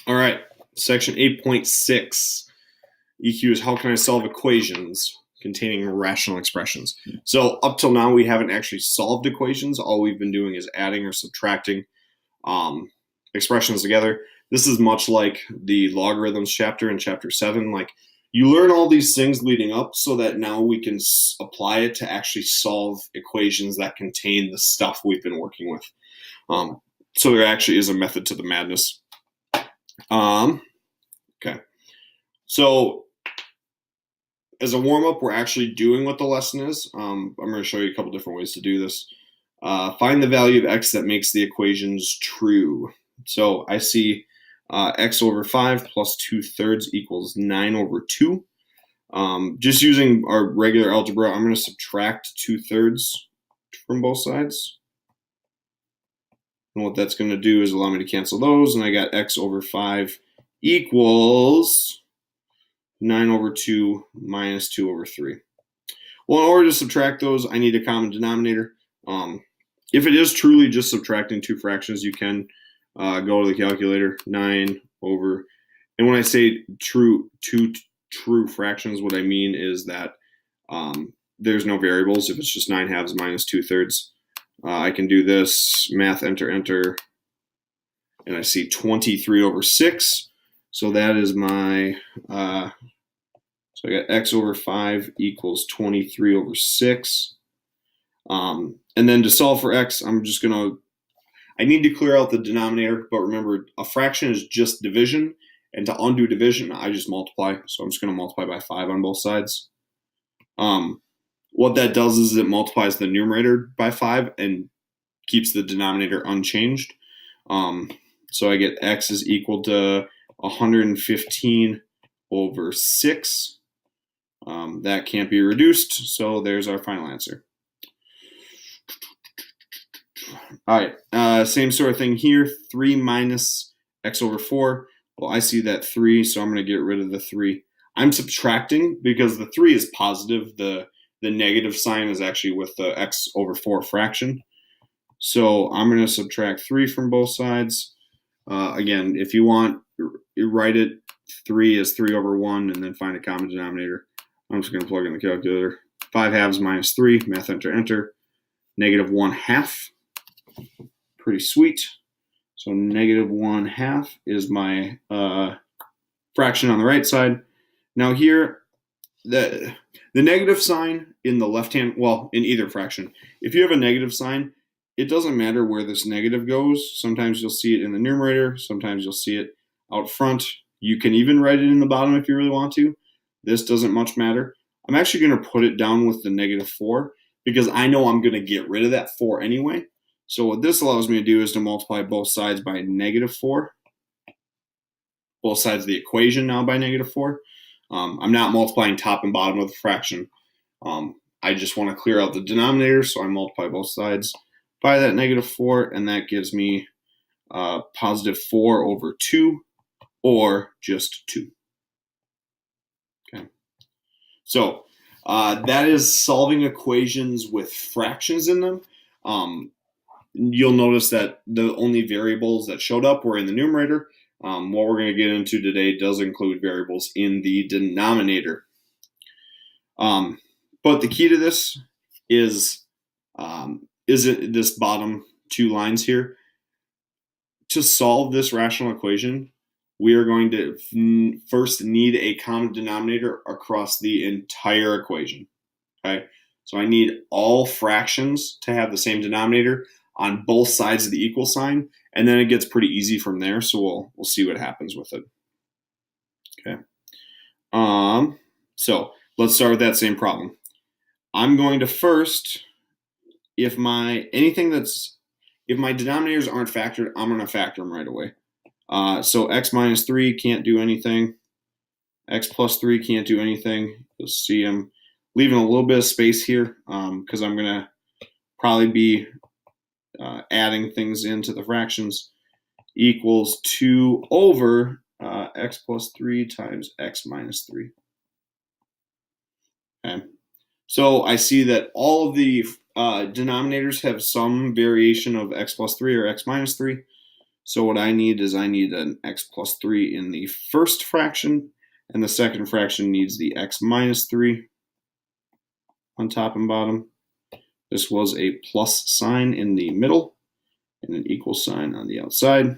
All right, section 8.6. EQ is how can I solve equations containing rational expressions. So up till now, we haven't actually solved equations. All we've been doing is adding or subtracting expressions together. This is much like the logarithms chapter in chapter 7. Like, you learn all these things leading up so that now we can apply it to actually solve equations that contain the stuff we've been working with. So there actually is a method to the madness. Okay. So as a warm-up, we're actually doing what the lesson is. I'm going to show you a couple different ways to do this. Find the value of x that makes the equations true. So I see x over 5 plus 2/3 equals 9 over 2. Just using our regular algebra, I'm going to subtract 2/3 from both sides. And what that's going to do is allow me to cancel those. And I got x over 5 equals 9 over 2 minus 2 over 3. Well, in order to subtract those, I need a common denominator. If it is truly just subtracting two fractions, you can go to the calculator. 9 over, and when I say two true fractions, what I mean is that there's no variables. If it's just 9 halves minus 2/3, I can do this, math, enter, enter, and I see 23 over 6. So that is my, so I got x over 5 equals 23 over 6. And then to solve for x, I'm just going to, I need to clear out the denominator, but remember, a fraction is just division, and to undo division, I just multiply. So I'm just going to multiply by 5 on both sides. What that does is it multiplies the numerator by 5 and keeps the denominator unchanged. So I get x is equal to 115 over 6. That can't be reduced, so there's our final answer. All right, same sort of thing here. 3 minus x over 4. Well, I see that 3, so I'm going to get rid of the 3. I'm subtracting because the 3 is positive. The negative sign is actually with the x over 4 fraction. So I'm going to subtract 3 from both sides. Again, if you want, you write it 3 is 3 over 1, and then find a common denominator. I'm just going to plug in the calculator. 5 halves minus 3, math, enter, enter. Negative 1/2. Pretty sweet. So negative 1/2 is my fraction on the right side. Now here, the negative sign in the left-hand, well, in either fraction, if you have a negative sign, it doesn't matter where this negative goes. Sometimes you'll see it in the numerator. Sometimes you'll see it out front. You can even write it in the bottom if you really want to. This doesn't much matter. I'm actually going to put it down with the negative 4 because I know I'm going to get rid of that 4 anyway. So what this allows me to do is to multiply both sides by negative 4. Both sides of the equation now by negative 4. I'm not multiplying top and bottom of the fraction. I just want to clear out the denominator, so I multiply both sides by that negative 4, and that gives me positive 4 over 2, or just 2. Okay. So that is solving equations with fractions in them. You'll notice that the only variables that showed up were in the numerator. What we're going to get into today does include variables in the denominator. But the key to this is this bottom 2 lines here. To solve this rational equation, we are going to first need a common denominator across the entire equation. Okay, so I need all fractions to have the same denominator on both sides of the equal sign, and then it gets pretty easy from there. So we'll see what happens with it. Okay. So let's start with that same problem. I'm going to first, if my denominators aren't factored, I'm going to factor them right away. So x minus 3 can't do anything. X plus 3 can't do anything. You'll see I'm leaving a little bit of space here because I'm going to probably be adding things into the fractions. Equals 2 over x plus 3 times x minus 3. Okay. So I see that all of the denominators have some variation of x plus 3 or x minus 3. So what I need is an x plus 3 in the first fraction, and the second fraction needs the x minus 3 on top and bottom. This was a plus sign in the middle and an equal sign on the outside.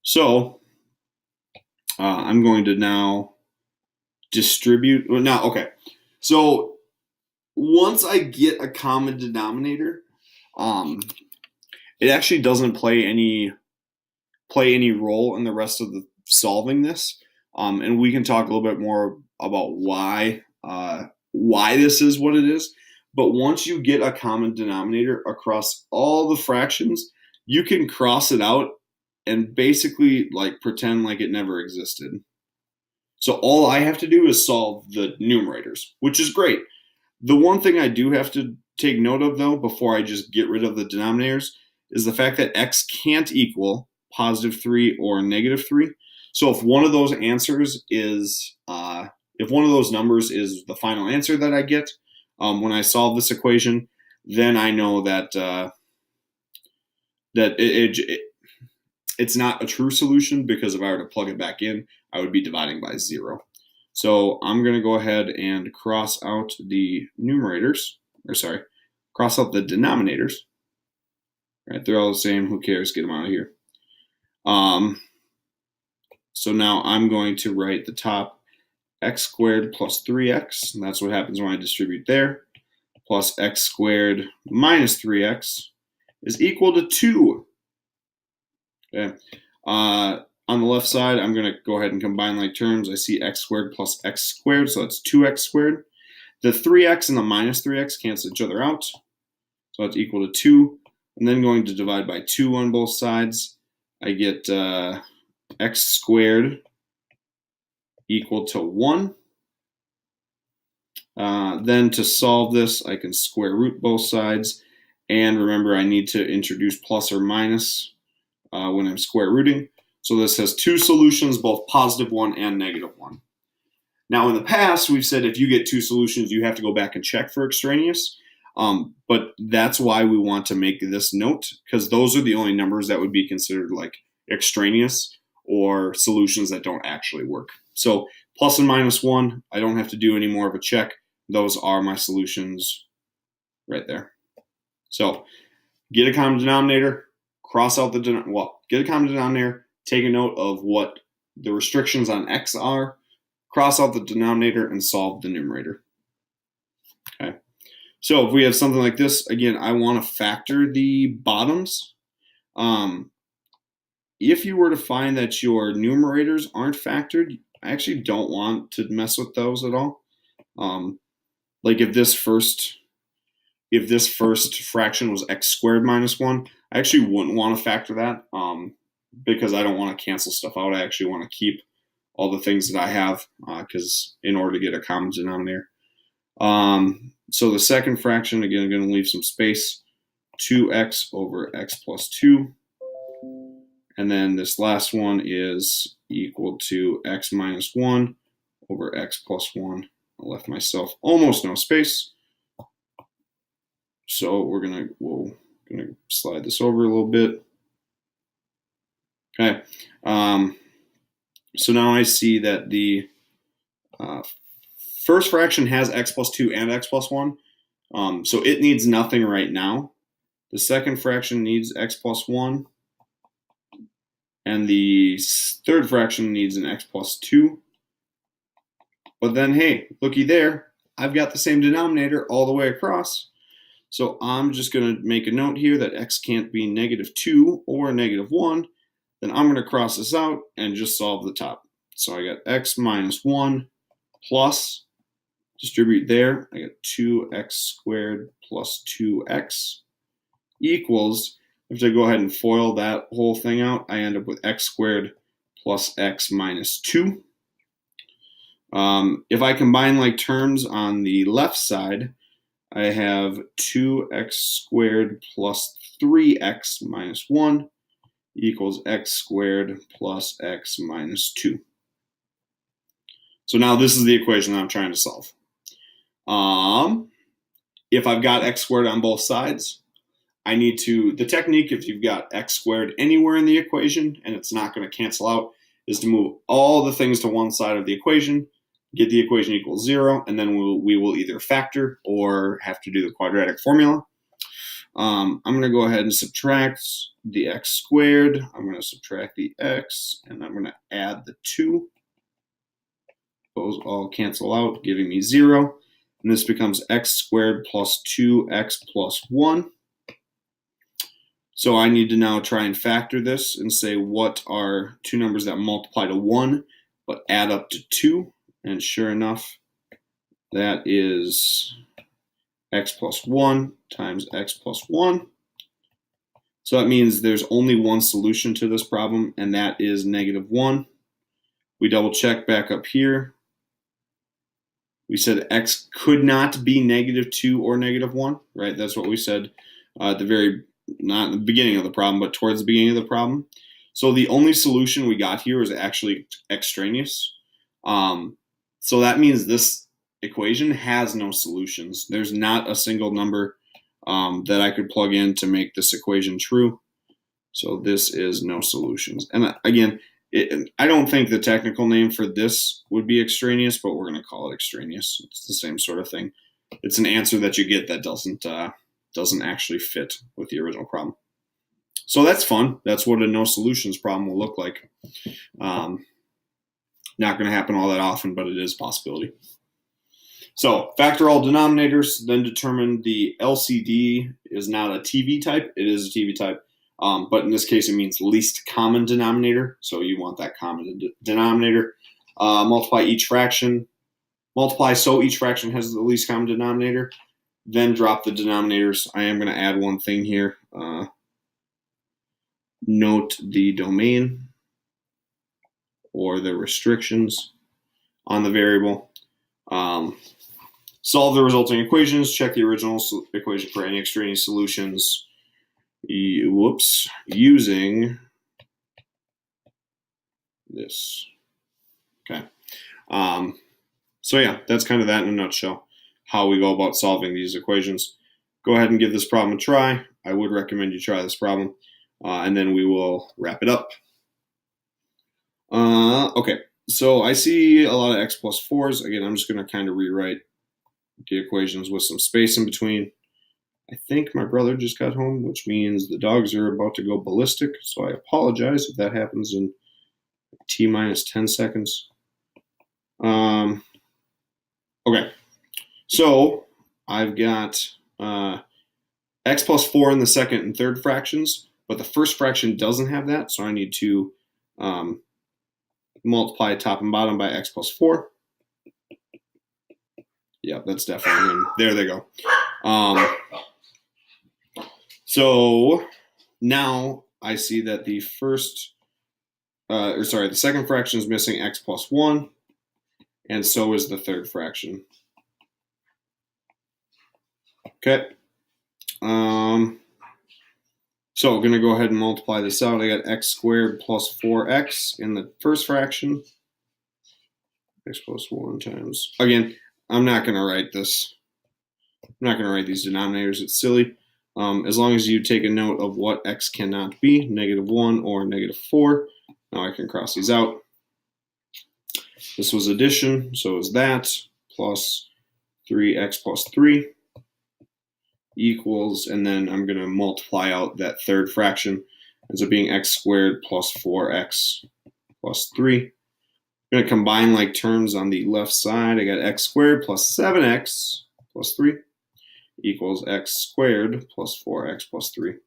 So I'm going to now distribute. Okay. So once I get a common denominator, it actually doesn't play any role in the rest of the solving this. And we can talk a little bit more about why this is what it is. But once you get a common denominator across all the fractions, you can cross it out and basically like pretend like it never existed. So all I have to do is solve the numerators, which is great. The one thing I do have to take note of, though, before I just get rid of the denominators, is the fact that x can't equal positive 3 or negative 3. So if one of those answers is, if one of those numbers is the final answer that I get when I solve this equation, then I know that it's not a true solution, because if I were to plug it back in, I would be dividing by 0. So I'm going to go ahead and cross out the cross out the denominators. Right, they're all the same. Who cares? Get them out of here. So now I'm going to write the top x squared plus 3x, and that's what happens when I distribute there, plus x squared minus 3x is equal to 2. Okay. On the left side, I'm going to go ahead and combine like terms. I see x squared plus x squared, so that's 2x squared. The 3x and the minus 3x cancel each other out, so that's equal to 2. I'm then going to divide by 2 on both sides. I get x squared equal to 1. Then to solve this, I can square root both sides. And remember, I need to introduce plus or minus when I'm square rooting. So this has 2 solutions, both positive 1 and negative 1. Now, in the past, we've said if you get 2 solutions, you have to go back and check for extraneous. But that's why we want to make this note, because those are the only numbers that would be considered like extraneous or solutions that don't actually work. So plus and minus 1, I don't have to do any more of a check. Those are my solutions right there. So get a common denominator, cross out get a common denominator, take a note of what the restrictions on x are, cross out the denominator, and solve the numerator. Okay. So if we have something like this, again, I want to factor the bottoms. If you were to find that your numerators aren't factored, I actually don't want to mess with those at all. Like if this first fraction was x squared minus 1, I actually wouldn't want to factor that because I don't want to cancel stuff out. I actually want to keep all the things that I have because in order to get a common denominator. So the second fraction, again, I'm going to leave some space, 2x over x plus 2. And then this last one is equal to x minus 1 over x plus 1. I left myself almost no space. So we're gonna slide this over a little bit. Okay. So now I see that the first fraction has x plus 2 and x plus 1. So it needs nothing right now. The second fraction needs x plus 1. And the third fraction needs an x plus 2. But then, hey, looky there. I've got the same denominator all the way across. So I'm just going to make a note here that x can't be negative 2 or negative 1. Then I'm going to cross this out and just solve the top. So I got x minus 1 plus, distribute there, I got 2x squared plus 2x equals, if I go ahead and FOIL that whole thing out, I end up with x squared plus x minus 2. If I combine like terms on the left side, I have 2x squared plus 3x minus 1 equals x squared plus x minus 2. So now this is the equation that I'm trying to solve. If I've got x squared on both sides, I need to, the technique, if you've got x squared anywhere in the equation and it's not going to cancel out, is to move all the things to one side of the equation, get the equation equals 0, and then we will either factor or have to do the quadratic formula. I'm going to go ahead and subtract the x squared. I'm going to subtract the x, and I'm going to add the 2. Those all cancel out, giving me 0. And this becomes x squared plus 2x plus 1. So I need to now try and factor this and say what are two numbers that multiply to 1 but add up to 2. And sure enough, that is x plus 1 times x plus 1. So that means there's only one solution to this problem, and that is -1. We double check back up here. We said x could not be -2 or -1, right? That's what we said at the very, not at the beginning of the problem, but towards the beginning of the problem. So the only solution we got here is actually extraneous. So that means this equation has no solutions. There's not a single number that I could plug in to make this equation true. So this is no solutions. And again, I don't think the technical name for this would be extraneous, but we're going to call it extraneous. It's the same sort of thing. It's an answer that you get that doesn't actually fit with the original problem. So that's fun. That's what a no solutions problem will look like. Not going to happen all that often, but it is a possibility. So factor all denominators, then determine the LCD is not a TV type. It is a TV type, but in this case it means least common denominator. So you want that common denominator. Multiply each fraction. Multiply so each fraction has the least common denominator. Then drop the denominators. I am going to add one thing here. Note the domain or the restrictions on the variable. Solve the resulting equations. Check the original equation for any extraneous solutions. Using this. Okay. So yeah, that's kind of that in a nutshell, how we go about solving these equations. Go ahead and give this problem a try. I would recommend you try this problem, and then we will wrap it up. Okay, so I see a lot of x plus 4s. Again, I'm just going to kind of rewrite the equations with some space in between. I think my brother just got home, which means the dogs are about to go ballistic, so I apologize if that happens in T minus 10 seconds. Okay, so I've got x plus 4 in the second and third fractions, but the first fraction doesn't have that, so I need to multiply top and bottom by x plus 4. Yeah, that's definitely in. There they go. So now I see that the second fraction is missing x plus 1, and so is the third fraction. Okay. So I'm going to go ahead and multiply this out. I got x squared plus 4x in the first fraction. X plus 1 times. Again, I'm not going to write this. I'm not going to write these denominators. It's silly. As long as you take a note of what x cannot be, -1 or -4. Now I can cross these out. This was addition, so is that, plus 3x plus 3 equals, and then I'm going to multiply out that third fraction. Ends up being x squared plus 4x plus 3. I'm going to combine like terms on the left side. I got x squared plus 7x plus 3 equals x squared plus 4x plus 3.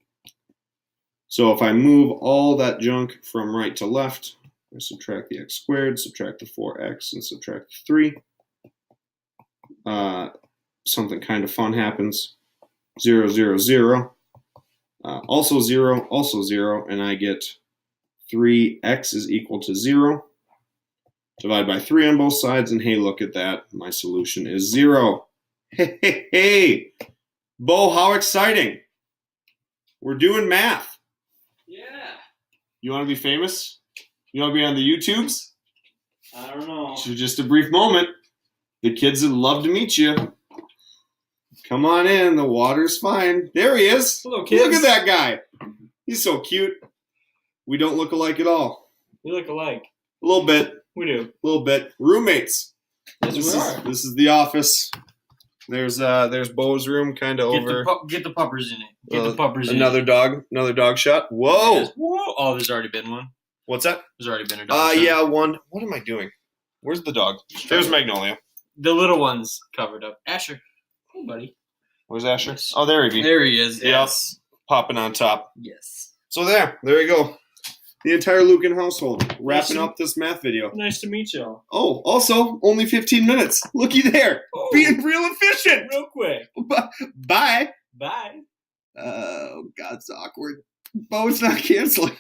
So if I move all that junk from right to left, I subtract the x squared, subtract the 4x, and subtract the 3. Something kind of fun happens. 0, 0, 0. Also 0, also 0, and I get 3x is equal to 0. Divide by 3 on both sides, and hey, look at that. My solution is 0. Hey, hey, hey. Bo, how exciting. We're doing math. Yeah. You want to be famous? You want to be on the YouTubes? I don't know. So just a brief moment. The kids would love to meet you. Come on in. The water's fine. There he is. Hello, kids. Look at that guy. He's so cute. We don't look alike at all. We look alike. A little bit. We do. A little bit. Roommates. Yes, we are. This is the office. There's Bo's room, kind of over. Get the puppers in it. Get the puppers in it. Another dog shot. Whoa! Yes. Whoa! Oh, there's already been one. What's that? There's already been a dog shot. Yeah, one. What am I doing? Where's the dog? There's Magnolia. The little one's covered up. Asher. Hey, buddy. Where's Asher? Oh, there he is. There he is. Yes. Popping on top. Yes. So there you go. The entire Lucan household wrapping up this math video. Nice to meet y'all. Oh, also only 15 minutes. Looky there, being real efficient. Real quick. Bye. Bye. Oh, God, it's awkward. Bo's not canceling.